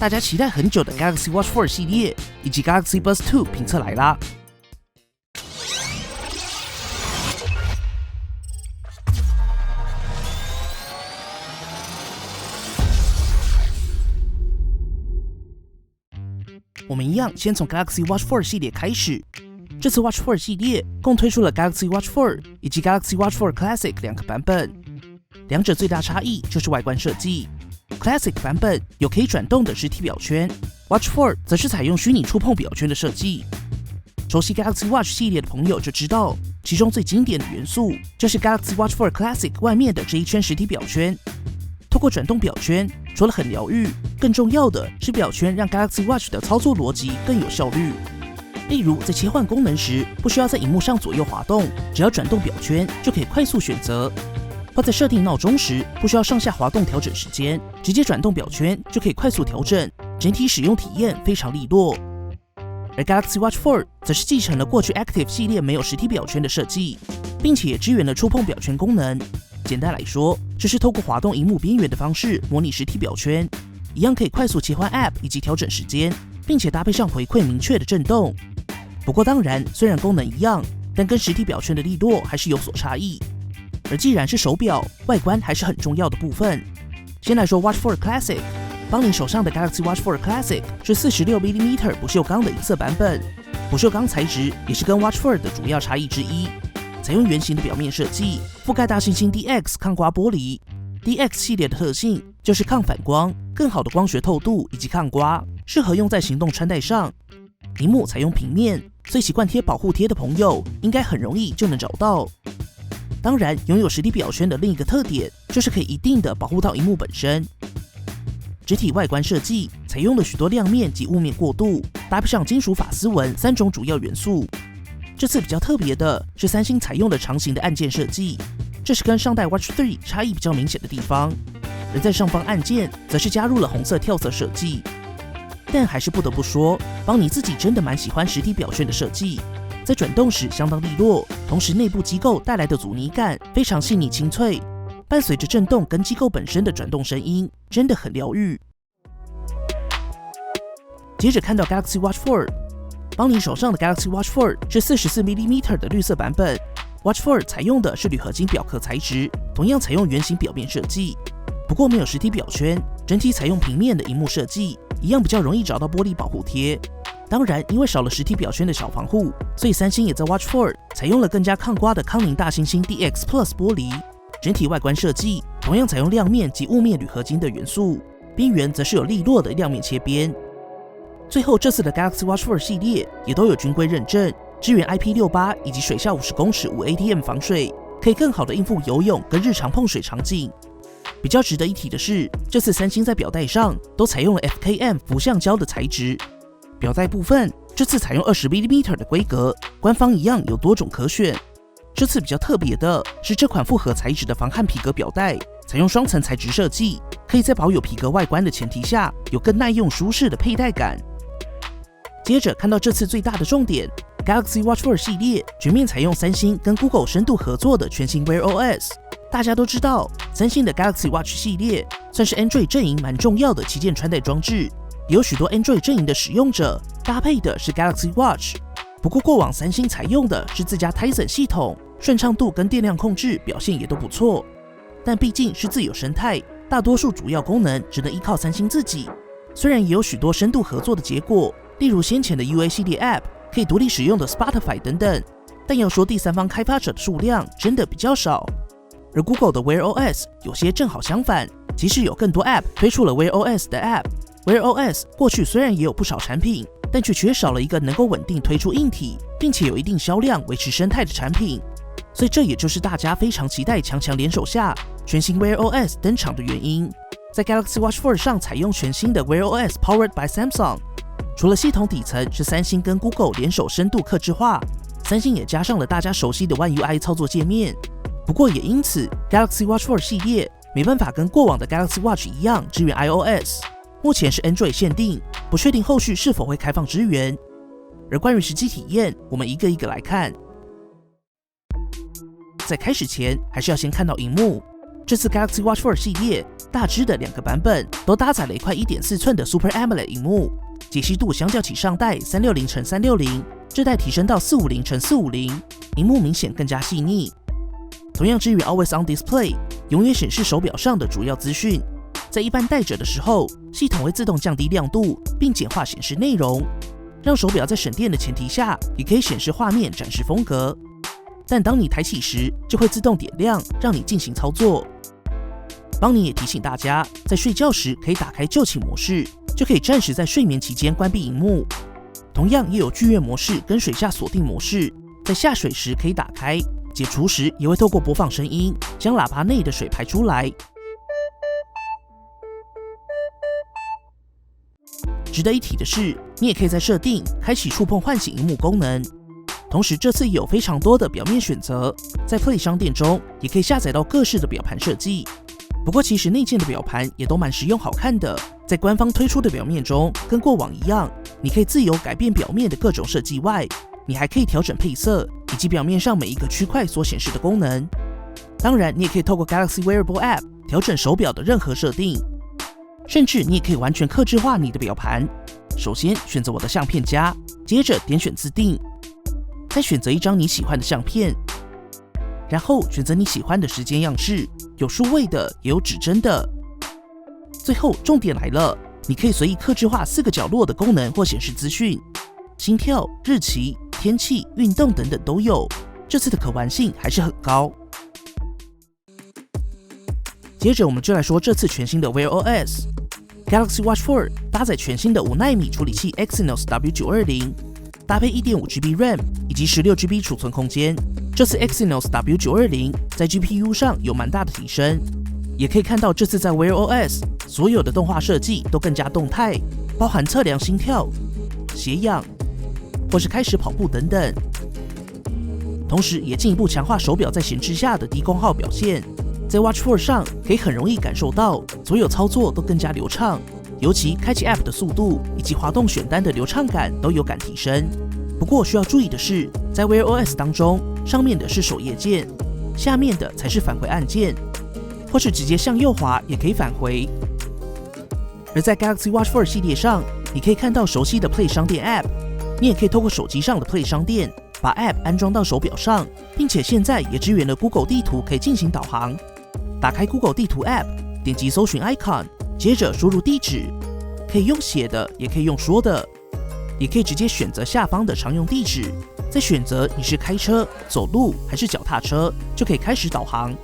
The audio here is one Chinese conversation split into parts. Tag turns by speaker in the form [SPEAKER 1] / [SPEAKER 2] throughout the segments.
[SPEAKER 1] 大家期待很久的 Galaxy Watch 4系列以及 Galaxy Buds 2评测来啦。我们一样先从 Galaxy Watch 4系列开始。这次 Watch 4系列共推出了 Galaxy Watch 4以及 Galaxy Watch 4 Classic 两个版本，两者最大差异就是外观设计。Classic 版本有可以转动的实体表圈 ，Watch 4则是采用虚拟触碰表圈的设计。熟悉 Galaxy Watch 系列的朋友就知道，其中最经典的元素就是 Galaxy Watch 4 Classic 外面的这一圈实体表圈。透过转动表圈，除了很疗愈，更重要的是表圈让 Galaxy Watch 的操作逻辑更有效率。例如，在切换功能时，不需要在荧幕上左右滑动，只要转动表圈就可以快速选择；或在设定闹钟时，不需要上下滑动调整时间，直接转动表圈就可以快速调整，整体使用体验非常利落。而 Galaxy Watch 4则是继承了过去 Active 系列没有实体表圈的设计，并且也支援了触碰表圈功能。简单来说，就是透过滑动荧幕边缘的方式模拟实体表圈，一样可以快速切换 App 以及调整时间，并且搭配上回馈明确的震动。不过当然，虽然功能一样，但跟实体表圈的利落还是有所差异。而既然是手表，外观还是很重要的部分。先来说 Watch 4 Classic， 邦尼手上的 Galaxy Watch 4 Classic 是 46mm 不锈钢的银色版本，不锈钢材质也是跟 Watch 4的主要差异之一。采用圆形的表面设计，覆盖大猩猩 DX 抗刮玻璃。DX 系列的特性就是抗反光、更好的光学透度以及抗刮，适合用在行动穿戴上。屏幕采用平面，所以习惯贴保护贴的朋友应该很容易就能找到。当然，拥有实体表圈的另一个特点就是可以一定的保护到荧幕本身。整体外观设计采用了许多亮面及雾面过渡，搭配上金属法丝纹3种主要元素。这次比较特别的是三星采用了长形的按键设计，这是跟上代 Watch 3差异比较明显的地方。而在上方按键则是加入了红色跳色设计。但还是不得不说，邦尼自己真的蛮喜欢实体表圈的设计，在转动时相当利落，同时内部机构带来的阻尼感非常细腻清脆，伴随着震动跟机构本身的转动声音，真的很疗愈。接着看到 Galaxy Watch 4， 邦尼手上的 Galaxy Watch 4是 44mm 的绿色版本。Watch 4采用的是铝合金表壳材质，同样采用圆形表面设计，不过没有实体表圈，整体采用平面的荧幕设计，一样比较容易找到玻璃保护贴。当然，因为少了实体表圈的小防护，所以三星也在 Watch 4采用了更加抗刮的康宁大猩猩 DX Plus 玻璃。整体外观设计同样采用亮面及雾面铝合金的元素，边缘则是有利落的亮面切边。最后，这次的 Galaxy Watch 4系列也都有军规认证，支援 IP68 以及水下50公尺无 ATM 防水，可以更好的应付游泳跟日常碰水场景。比较值得一提的是，这次三星在表带上都采用了 FKM 氟橡胶的材质。表带部分，这次采用 20mm 的规格，官方一样有多种可选。这次比较特别的是，这款复合材质的防汗皮革表带，采用双层材质设计，可以在保有皮革外观的前提下，有更耐用舒适的佩戴感。接着看到这次最大的重点 ，Galaxy Watch 4系列全面采用三星跟 Google 深度合作的全新 Wear OS。大家都知道，三星的 Galaxy Watch 系列算是 Android 阵营蛮重要的旗舰穿戴装置，也有许多 Android 阵营的使用者搭配的是 Galaxy Watch。不过过往三星采用的是自家 Tizen 系统，顺畅度跟电量控制表现也都不错。但毕竟是自有生态，大多数主要功能只能依靠三星自己。虽然也有许多深度合作的结果，例如先前的 UA 系列 App 可以独立使用的 Spotify 等等，但要说第三方开发者的数量真的比较少。而 Google 的 Wear OS 有些正好相反，即使有更多 App 推出了 Wear OS 的 App。Wear OS 过去虽然也有不少产品，但却缺少了一个能够稳定推出硬体，并且有一定销量维持生态的产品。所以这也就是大家非常期待强强联手下全新 Wear OS 登场的原因。在 Galaxy Watch 4上采用全新的 Wear OS Powered by Samsung， 除了系统底层是三星跟 Google 联手深度客制化，三星也加上了大家熟悉的 One UI 操作界面。不过也因此 Galaxy Watch 4系列没办法跟过往的 Galaxy Watch 一样支援 iOS， 目前是 Android 限定，不确定后续是否会开放支援。而关于实际体验，我们一个一个来看。在开始前，还是要先看到萤幕。这次 Galaxy Watch 4系列大致的2个版本都搭载了一块 1.4 寸的 Super AMOLED 萤幕，解析度相较起上代 360x360， 这代提升到 450x450， 萤幕明显更加细腻。同样支援 Always On Display， 永远显示手表上的主要资讯。在一般戴着的时候，系统会自动降低亮度，并简化显示内容，让手表在省电的前提下，也可以显示画面展示风格。但当你抬起时，就会自动点亮，让你进行操作。邦尼也提醒大家，在睡觉时可以打开就寝模式，就可以暂时在睡眠期间关闭萤幕。同样也有剧院模式跟水下锁定模式，在下水时可以打开，解除时也会透过播放声音，将喇叭内的水排出来。值得一提的是，你也可以在设定开启触碰唤醒萤幕功能。同时，这次也有非常多的表面选择，在 Play 商店中也可以下载到各式的表盘设计。不过，其实内建的表盘也都蛮实用好看的。在官方推出的表面中，跟过往一样，你可以自由改变表面的各种设计外，你还可以调整配色以及表面上每一个区块所显示的功能。当然，你也可以透过 Galaxy Wearable App 调整手表的任何设定。甚至你也可以完全客制化你的表盘。首先选择我的相片夹，接着点选自定，再选择一张你喜欢的相片，然后选择你喜欢的时间样式，有数位的，也有指针的。最后重点来了，你可以随意客制化4个角落的功能或显示资讯，心跳、日期、天气、运动等等都有。这次的可玩性还是很高。接着我们就来说这次全新的 Wear OS。Galaxy Watch 4搭载全新的5奈米处理器 Exynos W920， 搭配 1.5GB RAM 以及 16GB 储存空间。这次 Exynos W920 在 GPU 上有蛮大的提升，也可以看到这次在 Wear OS 所有的动画设计都更加动态，包含测量心跳、血氧或是开始跑步等等。同时也进一步强化手表在闲置下的低功耗表现。在 Watch 4上可以很容易感受到所有操作都更加流畅，尤其开启 App 的速度以及滑动选单的流畅感都有感提升。不过需要注意的是，在 Wear OS 当中，上面的是首页键，下面的才是返回按键，或是直接向右滑也可以返回。而在 Galaxy Watch 4系列上，你可以看到熟悉的 Play 商店 App， 你也可以透过手机上的 Play 商店把 App 安装到手表上，并且现在也支援了 Google 地图可以进行导航。打开 Google 地图 App， 点击搜寻 icon， 接着输入地址，可以用写的，也可以用说的，也可以直接选择下方的常用地址，再选择你是开车、走路还是脚踏车，就可以开始导航。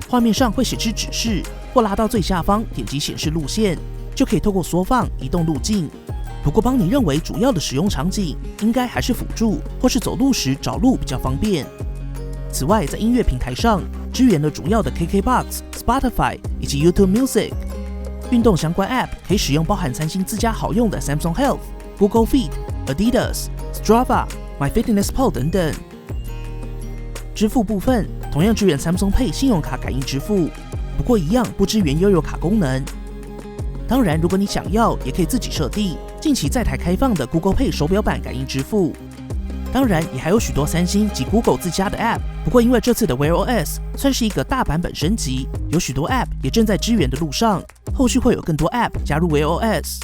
[SPEAKER 1] 画面上会显示指示，或拉到最下方点击显示路线，就可以透过缩放移动路径。不过邦尼认为主要的使用场景应该还是辅助或是走路时找路比较方便。此外，在音乐平台上支援了主要的 KKBOX、Spotify 以及 YouTube Music。运动相关 App 可以使用包含3星自家好用的 Samsung Health、Google Fit、Adidas、Strava、MyFitnessPal 等等。支付部分同样支援 Samsung Pay 信用卡感应支付，不过一样不支援悠游卡功能。当然，如果你想要，也可以自己设定近期在台开放的 Google Pay 手表版感应支付。当然，也还有许多3星及 Google 自家的 App。不过，因为这次的 Wear OS 算是一个大版本升级，有许多 App 也正在支援的路上，后续会有更多 App 加入 Wear OS。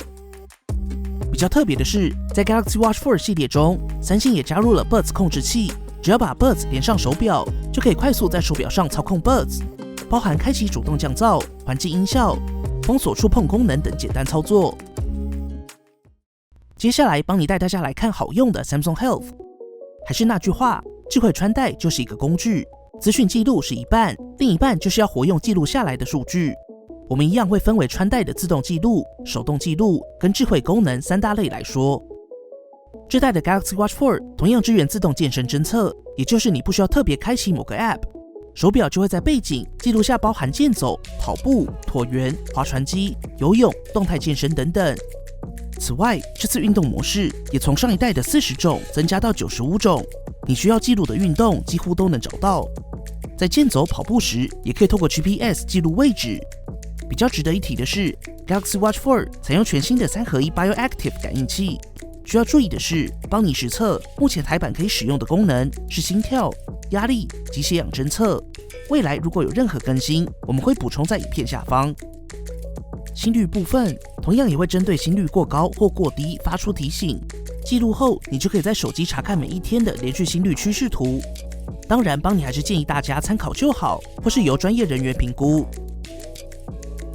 [SPEAKER 1] 比较特别的是，在 Galaxy Watch 4系列中，3星也加入了 Buds 控制器，只要把 Buds 连上手表，就可以快速在手表上操控 Buds， 包含开启主动降噪、环境音效、封锁触碰功能等简单操作。接下来帮你带大家来看好用的 Samsung Health。还是那句话，智慧穿戴就是一个工具，资讯记录是一半，另一半就是要活用记录下来的数据。我们一样会分为穿戴的自动记录、手动记录跟智慧功能3大类来说。这代的 Galaxy Watch 4同样支援自动健身侦测，也就是你不需要特别开启某个 App， 手表就会在背景记录下包含健走、跑步、椭圆、划船机、游泳、动态健身等等。此外，这次运动模式也从上一代的40种增加到95种，你需要记录的运动几乎都能找到。在健走跑步时，也可以透过 GPS 记录位置。比较值得一提的是 ，Galaxy Watch 4采用全新的3合1 Bioactive 感应器。需要注意的是，帮你实测目前台版可以使用的功能是心跳、压力及血氧侦测。未来如果有任何更新，我们会补充在影片下方。心率部分同样也会针对心率过高或过低发出提醒，记录后你就可以在手机查看每一天的连续心率趋势图。当然，邦尼还是建议大家参考就好，或是由专业人员评估。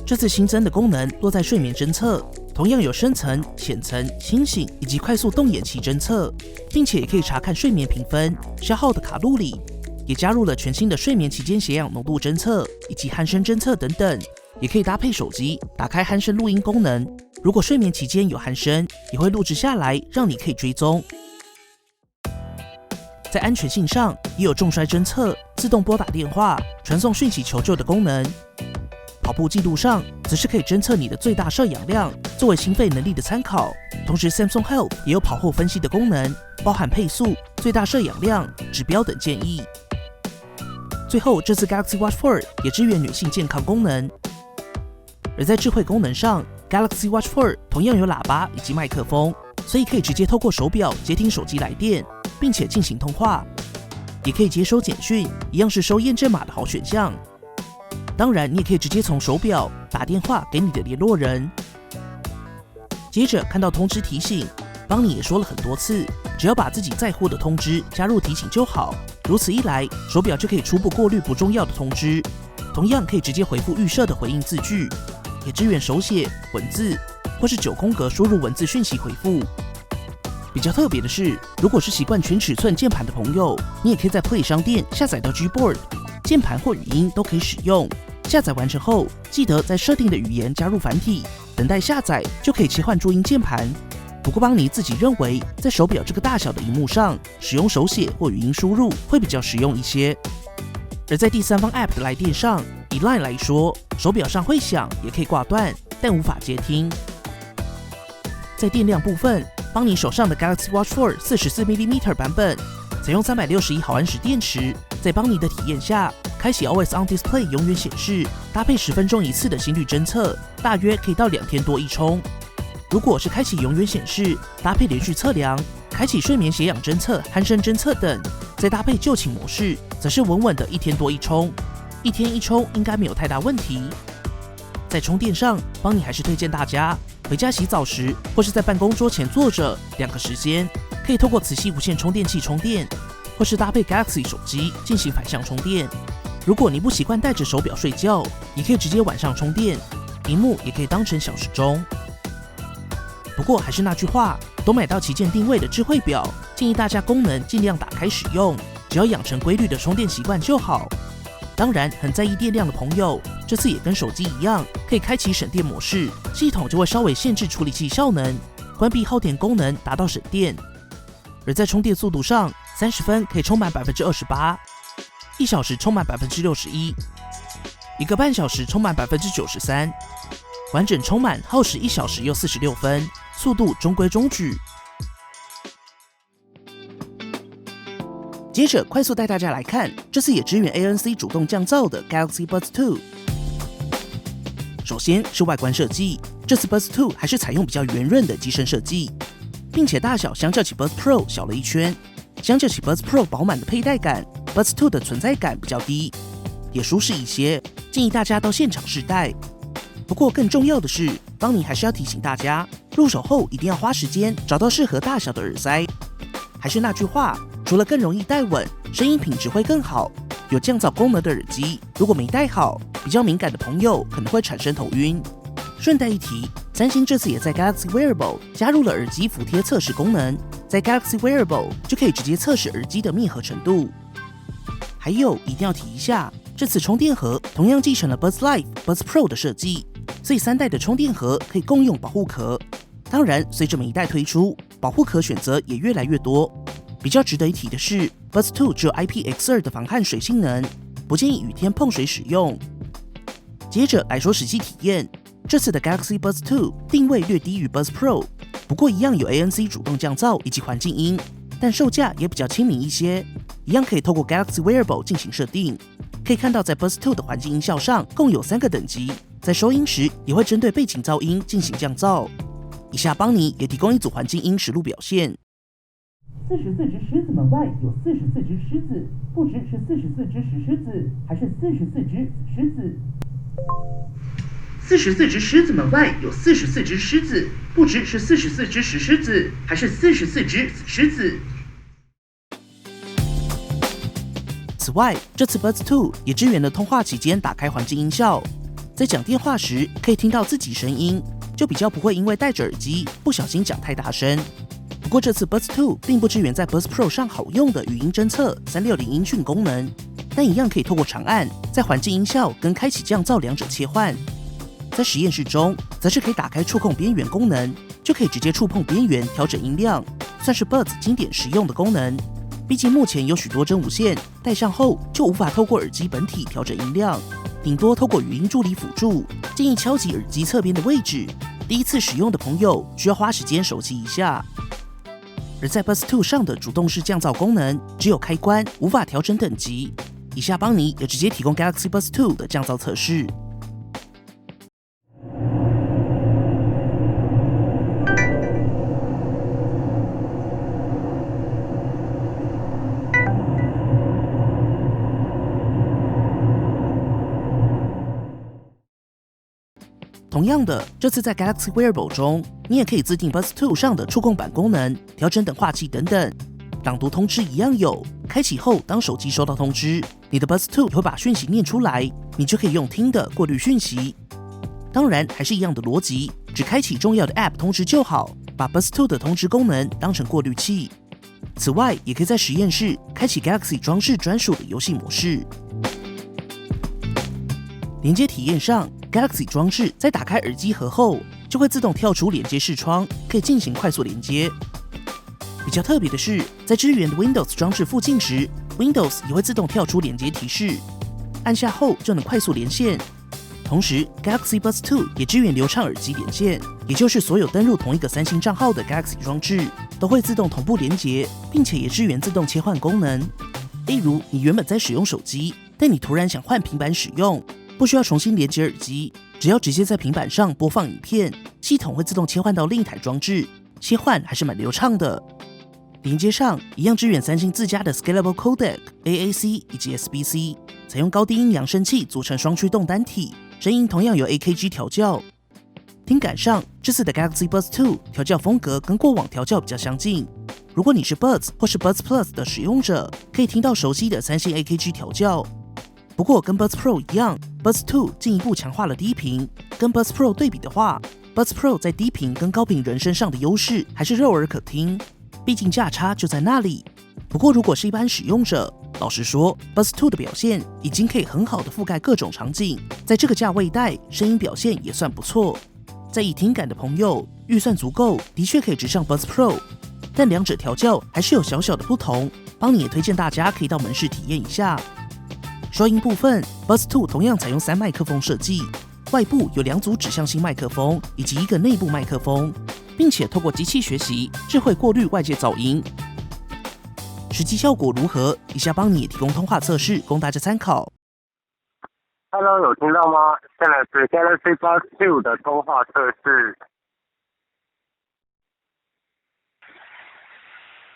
[SPEAKER 1] 这次新增的功能落在睡眠侦测，同样有深层、浅层、清醒以及快速动眼期侦测，并且也可以查看睡眠评分、消耗的卡路里，也加入了全新的睡眠期间血氧浓度侦测以及鼾声侦测等等，也可以搭配手机打开鼾声录音功能，如果睡眠期间有鼾声，也会录制下来，让你可以追踪。在安全性上，也有重摔侦测、自动拨打电话、传送讯息求救的功能。跑步记录上，则是可以侦测你的最大摄氧量，作为心肺能力的参考。同时 ，Samsung Health 也有跑后分析的功能，包含配速、最大摄氧量、指标等建议。最后，这次 Galaxy Watch 4也支援女性健康功能。而在智慧功能上 ，Galaxy Watch 4同样有喇叭以及麦克风，所以可以直接透过手表接听手机来电，并且进行通话，也可以接收简讯，一样是收验证码的好选项。当然，你也可以直接从手表打电话给你的联络人。接着看到通知提醒，邦尼也说了很多次，只要把自己在乎的通知加入提醒就好。如此一来，手表就可以初步过滤不重要的通知，同样可以直接回复预设的回应字句，也支援手写、文字或是9宫格输入文字讯息回复。比较特别的是，如果是习惯全尺寸键盘的朋友，你也可以在 Play 商店下载到 Gboard， 键盘或语音都可以使用。下载完成后，记得在设定的语言加入繁体，等待下载就可以切换注音键盘。不过邦尼自己认为，在手表这个大小的萤幕上，使用手写或语音输入会比较实用一些。而在第三方 App 的来电上，以 Line 来说，手表上会响，也可以挂断，但无法接听。在电量部分，邦尼手上的 Galaxy Watch 4 44mm 版本，采用361毫安时电池，在邦尼的体验下，开启 Always On Display 永远显示，搭配10分钟一次的心率侦测，大约可以到2天多一充。如果是开启永远显示，搭配连续测量，开启睡眠血氧侦测、鼾声侦测等，再搭配就寝模式，则是稳稳的1天多一充。1天1充应该没有太大问题。在充电上，邦尼还是推荐大家回家洗澡时，或是在办公桌前坐着，2个时间可以透过磁吸无线充电器充电，或是搭配 Galaxy 手机进行反向充电。如果你不习惯带着手表睡觉，也可以直接晚上充电，萤幕也可以当成小时钟。不过还是那句话，都买到旗舰定位的智慧表，建议大家功能尽量打开使用，只要养成规律的充电习惯就好。当然，很在意电量的朋友，这次也跟手机一样，可以开启省电模式，系统就会稍微限制处理器效能，关闭耗电功能，达到省电。而在充电速度上，30分可以充满 28%， 1小时充满 61%， 1个半小时充满 93%， 完整充满耗时1小时又46分，速度中规中矩。接着快速带大家来看，这次也支援 ANC 主动降噪的 Galaxy Buds 2。首先是外观设计，这次 Buds 2还是采用比较圆润的机身设计，并且大小相较起 Buds Pro 小了1圈，相较起 Buds Pro 饱满的佩戴感 ，Buds 2的存在感比较低，也舒适一些，建议大家到现场试戴。不过更重要的是，邦尼还是要提醒大家，入手后一定要花时间找到适合大小的耳塞。还是那句话，除了更容易戴稳，声音品质会更好。有降噪功能的耳机，如果没戴好，比较敏感的朋友可能会产生头晕。顺带一提，三星这次也在 Galaxy Wearable 加入了耳机服贴测试功能，在 Galaxy Wearable 就可以直接测试耳机的密合程度。还有一定要提一下，这次充电盒同样继承了 Buds Live、Buds Pro 的设计，所以3代的充电盒可以共用保护壳。当然，随着每一代推出，保护壳选择也越来越多。比较值得一提的是 ，Buds 2只有 IPX2 的防汗水性能，不建议雨天碰水使用。接着来说实际体验，这次的 Galaxy Buds 2定位略低于 Buds Pro， 不过一样有 ANC 主动降噪以及环境音，但售价也比较亲民一些，一样可以透过 Galaxy Wearable 进行设定。可以看到，在 Buds 2的环境音效上共有3个等级，在收音时也会针对背景噪音进行降噪。以下邦尼也提供一组环境音实录表现。44只狮子们门外有44只狮子，不知是44只石狮子，还是44只死狮子。44只狮子门外有44只狮子，不知是44只石狮子，还是44只死狮子。此外，这次 Buds 2也支援了通话期间打开环境音效，在讲电话时可以听到自己声音，就比较不会因为戴着耳机不小心讲太大声。不过这次 Buds 2并不支援在 Buds Pro 上好用的语音侦测360音讯功能，但一样可以透过长按在环境音效跟开启降噪两者切换。在实验室中，则是可以打开触控边缘功能，就可以直接触碰边缘调整音量，算是 Buds 经典实用的功能。毕竟目前有许多真无线戴上后就无法透过耳机本体调整音量，顶多透过语音助理辅助，建议敲击耳机侧边的位置。第一次使用的朋友需要花时间熟悉一下。而在 Buds 2上的主动式降噪功能只有开关，无法调整等级。以下邦尼也直接提供 Galaxy Buds 2的降噪测试。同样的，这次在 Galaxy Wearable 中，你也可以自定 Buds 2上的触控板功能、调整等化器等等。朗读通知一样有，开启后当手机收到通知，你的 Buds 2会把讯息念出来，你就可以用听的过滤讯息。当然还是一样的逻辑，只开启重要的 App 通知就好，把 Buds 2的通知功能当成过滤器。此外，也可以在实验室开启 Galaxy 装置专属的游戏模式。连接体验上， Galaxy 装置在打开耳机盒后，就会自动跳出连接视窗，可以进行快速连接。比较特别的是，在支援的 Windows 装置附近时 ，Windows 也会自动跳出连接提示，按下后就能快速连线。同时 ，Galaxy Buds 2也支援流畅耳机连线，也就是所有登入同一个三星账号的 Galaxy 装置都会自动同步连接，并且也支援自动切换功能。例如，你原本在使用手机，但你突然想换平板使用。不需要重新连接耳机，只要直接在平板上播放影片，系统会自动切换到另一台装置，切换还是蛮流畅的。连接上一样支援三星自家的 Scalable Codec、AAC 以及 SBC， 采用高低音扬声器组成双驱动单体，声音同样由 AKG 调教。听感上，这次的 Galaxy Buds 2调教风格跟过往调教比较相近。如果你是 Buds 或是 Buds Plus 的使用者，可以听到熟悉的三星 AKG 调教。不过跟 Buds Pro 一样 ，Buds 2进一步强化了低频。跟 Buds Pro 对比的话 ，Buds Pro 在低频跟高频人声上的优势还是肉耳可听，毕竟价差就在那里。不过如果是一般使用者，老实说 ，Buds 2的表现已经可以很好的覆盖各种场景，在这个价位带，声音表现也算不错。在意听感的朋友，预算足够，的确可以直上 Buds Pro， 但两者调教还是有小小的不同。邦尼也推荐大家可以到门市体验一下。收音部分 ，Buds 2同样采用3麦克风设计，外部有2组指向性麦克风以及1个内部麦克风，并且透过机器学习，智慧过滤外界噪音。实际效果如何？以下邦尼也提供通话测试，供大家参考。
[SPEAKER 2] Hello， 有听到吗？现在是 Galaxy Buds 2的通话测试。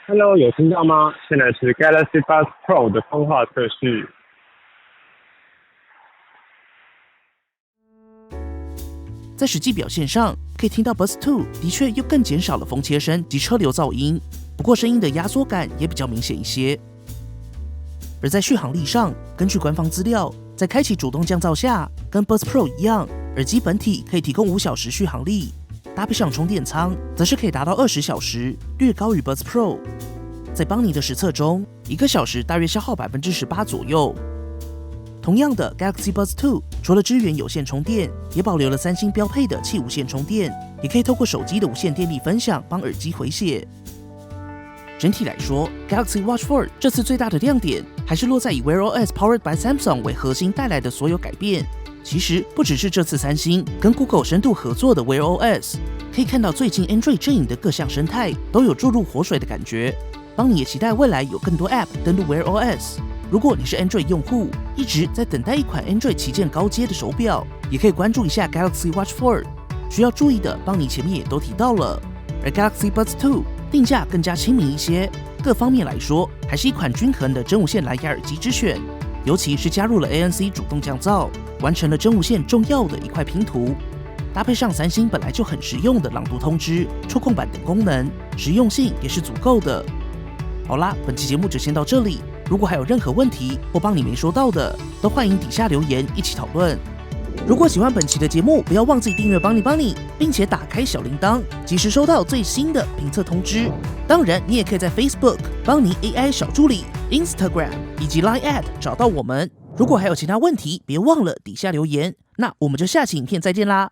[SPEAKER 2] Hello， 有听到吗？现在是 Galaxy Buds Pro 的通话测试。
[SPEAKER 1] 在实际表现上，可以听到 Buds 2的确又更减少了风切声及车流噪音，不过声音的压缩感也比较明显一些。而在续航力上，根据官方资料，在开启主动降噪下，跟 Buds Pro 一样，耳机本体可以提供5小时续航力，搭配上充电仓，则是可以达到20小时，略高于 Buds Pro。在邦尼的实测中，1个小时大约消耗18%左右。同样的 Galaxy Buds 2除了支援有线充电，也保留了三星标配的气无线充电，也可以透过手机的无线电力分享帮耳机回血。整体来说 ，Galaxy Watch 4这次最大的亮点还是落在以 Wear OS Powered by Samsung 为核心带来的所有改变。其实不只是这次三星跟 Google 深度合作的 Wear OS， 可以看到最近 Android 阵营的各项生态都有注入活水的感觉。邦尼也期待未来有更多 App 登陆 Wear OS。如果你是 Android 用户，一直在等待一款 Android 旗舰高阶的手表，也可以关注一下 Galaxy Watch 4。需要注意的，邦尼前面也都提到了。而 Galaxy Buds 2定价更加亲民一些，各方面来说，还是一款均衡的真无线蓝牙耳机之选。尤其是加入了 ANC 主动降噪，完成了真无线重要的一块拼图。搭配上三星本来就很实用的朗读通知、触控板等功能，实用性也是足够的。好啦，本期节目就先到这里。如果还有任何问题或帮你没说到的，都欢迎底下留言一起讨论。如果喜欢本期的节目，不要忘记订阅帮你，并且打开小铃铛，及时收到最新的评测通知。当然，你也可以在 Facebook 邦尼 AI 小助理、Instagram 以及 Line@ 找到我们。如果还有其他问题，别忘了底下留言。那我们就下期影片再见啦！